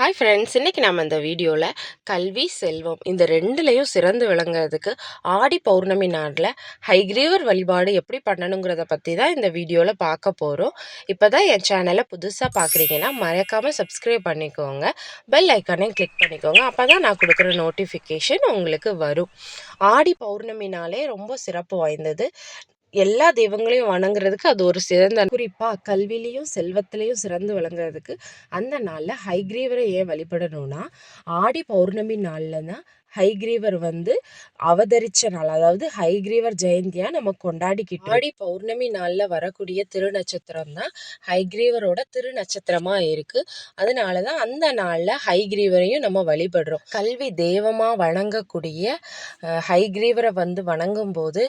Hi friends, இன்றைக்கி நம்ம இந்த வீடியோவில் கல்வி செல்வம் இந்த ரெண்டுலேயும் சிறந்து விளங்குறதுக்கு ஆடி பௌர்ணமி நாளில் ஹைகிரீவர் வழிபாடு எப்படி பண்ணணுங்கிறத பற்றி தான் இந்த வீடியோவில் பார்க்க போகிறோம். இப்போ தான் என் சேனலை புதுசாக பார்க்குறீங்கன்னா மறக்காமல் சப்ஸ்கிரைப் பண்ணிக்கோங்க, பெல் ஐக்கானையும் கிளிக் பண்ணிக்கோங்க. அப்போ தான் நான் கொடுக்குற நோட்டிஃபிகேஷன் உங்களுக்கு வரும். ஆடி பௌர்ணமினாலே ரொம்ப சிறப்பு வாய்ந்தது. எல்லா தெய்வங்களையும் வணங்குறதுக்கு அது ஒரு சிறந்த, குறிப்பாக கல்விலையும் செல்வத்திலையும் சிறந்து விளங்குறதுக்கு அந்த நாளில் ஹைகிரீவரை ஏன் வழிபடணும்னா, ஆடி பௌர்ணமி நாளில் தான் ஹைகிரீவர் அவதரித்த நாள். அதாவது ஹைகிரீவர் ஜெயந்தியாக நம்ம கொண்டாடிக்கிட்டு ஆடி பௌர்ணமி நாளில் வரக்கூடிய திருநட்சத்திரம் தான் ஹைகிரீவரோட திருநட்சத்திரமாக இருக்குது. அதனால தான் அந்த நாளில் ஹைகிரீவரையும் நம்ம வழிபடுறோம். கல்வி தெய்வமாக வணங்கக்கூடிய ஹைகிரீவரை வணங்கும் போது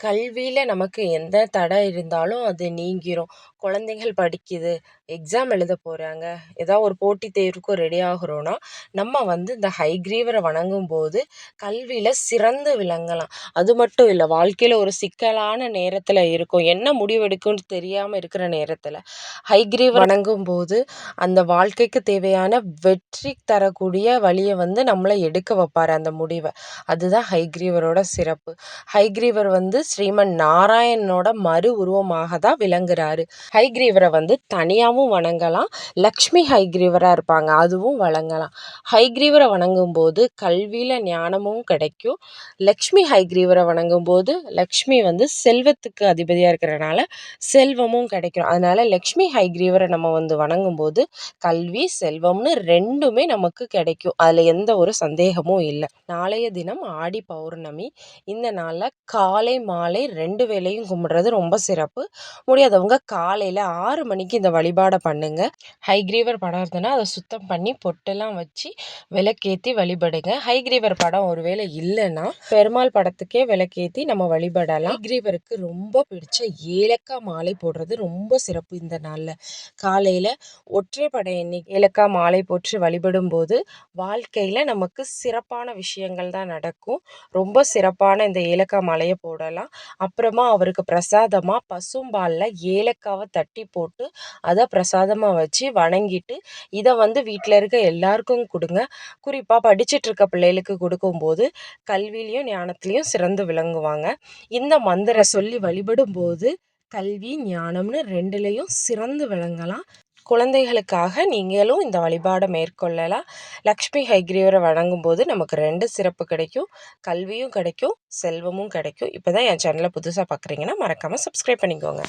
கல்வியில் நமக்கு எந்த தடை இருந்தாலும் அது நீங்கிரும். குழந்தைகள் படிக்குது, எக்ஸாம் எழுத போகிறாங்க, ஏதாவது ஒரு போட்டித் தேர்வுக்கும் ரெடி ஆகுறோன்னா நம்ம இந்த ஹைகிரீவரை வணங்கும் போது கல்வியில் சிறந்து விளங்கலாம். அது மட்டும் இல்லை, வாழ்க்கையில் ஒரு சிக்கலான நேரத்தில் இருக்கும், என்ன முடிவெடுக்கும்னு தெரியாமல் இருக்கிற நேரத்தில் ஹைகிரீவர் வணங்கும் போது அந்த வாழ்க்கைக்கு தேவையான வெற்றி தரக்கூடிய வழியை நம்மளை எடுக்க வைப்பார், அந்த முடிவை. அதுதான் ஹைகிரீவரோட சிறப்பு. ஹைகிரீவர் ஸ்ரீமன் நாராயணனோட மறு உருவமாக தான் விளங்குறாரு. ஹைகிரீவரை தனியாகவும் வணங்கலாம், லக்ஷ்மி ஹைகிரீவராக இருப்பாங்க, அதுவும் வணங்கலாம். ஹைகிரீவரை வணங்கும் போது கல்வியில் ஞானமும் கிடைக்கும். லக்ஷ்மி ஹைகிரீவரை வணங்கும் போது லக்ஷ்மி செல்வத்துக்கு அதிபதியாக இருக்கிறனால செல்வமும் கிடைக்கும். அதனால லக்ஷ்மி ஹைகிரீவரை நம்ம வணங்கும் போது கல்வி செல்வம்னு ரெண்டுமே நமக்கு கிடைக்கும். அதில் எந்த ஒரு சந்தேகமும் இல்லை. நாளைய தினம் ஆடி பௌர்ணமி. இந்த நாளில் காலை மாலை 2 வேளையும் கும்பிட்றது ரொம்ப சிறப்பு. முடியாதவங்க காலையில் 6 மணிக்கு இந்த வழிபாடை பண்ணுங்க. ஹைகிரீவர் படம் இருந்ததுன்னா அதை சுத்தம் பண்ணி பொட்டெல்லாம் வச்சு விளக்கேற்றி வழிபடுங்க. ஹைகிரீவர் படம் ஒருவேளை இல்லைன்னா பெருமாள் படத்துக்கே விளக்கேற்றி நம்ம வழிபடலாம். ஹைகிரீவருக்கு ரொம்ப பிடிச்ச ஏலக்காய் மாலை போடுறது ரொம்ப சிறப்பு. இந்த நாளில் காலையில் ஒற்றைப்படை எண்ணெய் ஏலக்காய் மாலை போட்டு வழிபடும் போது வாழ்க்கையில் நமக்கு சிறப்பான விஷயங்கள் தான் நடக்கும். ரொம்ப சிறப்பான இந்த ஏலக்காய் மாலையை போடலாம். அப்புறமா அவருக்கு பிரசாதமாக பசும்பாலில் ஏலக்காவை தட்டி போட்டு அதை பிரசாதமாக வச்சு வணங்கிட்டு இதை வீட்டில் இருக்க எல்லாருக்கும் கொடுங்க. குறிப்பாக படிச்சுட்டு இருக்க பிள்ளைகளுக்கு கொடுக்கும்போது கல்வியிலையும் ஞானத்துலேயும் சிறந்து விளங்குவாங்க. இந்த மந்திர சொல்லி வழிபடும் போது கல்வி ஞானம்னு ரெண்டுலேயும் சிறந்து விளங்கலாம். குழந்தைகளுக்காக நீங்களும் இந்த வழிபாடை மேற்கொள்ளலாம். லக்ஷ்மி ஹைகிரீவரை வணங்கும் போது நமக்கு 2 சிறப்பு கிடைக்கும், கல்வியும் கிடைக்கும், செல்வமும் கிடைக்கும். இப்போ தான் என் சேனலை புதுசாக பார்க்குறீங்கன்னா மறக்காமல் சப்ஸ்கிரைப் பண்ணிக்கோங்க.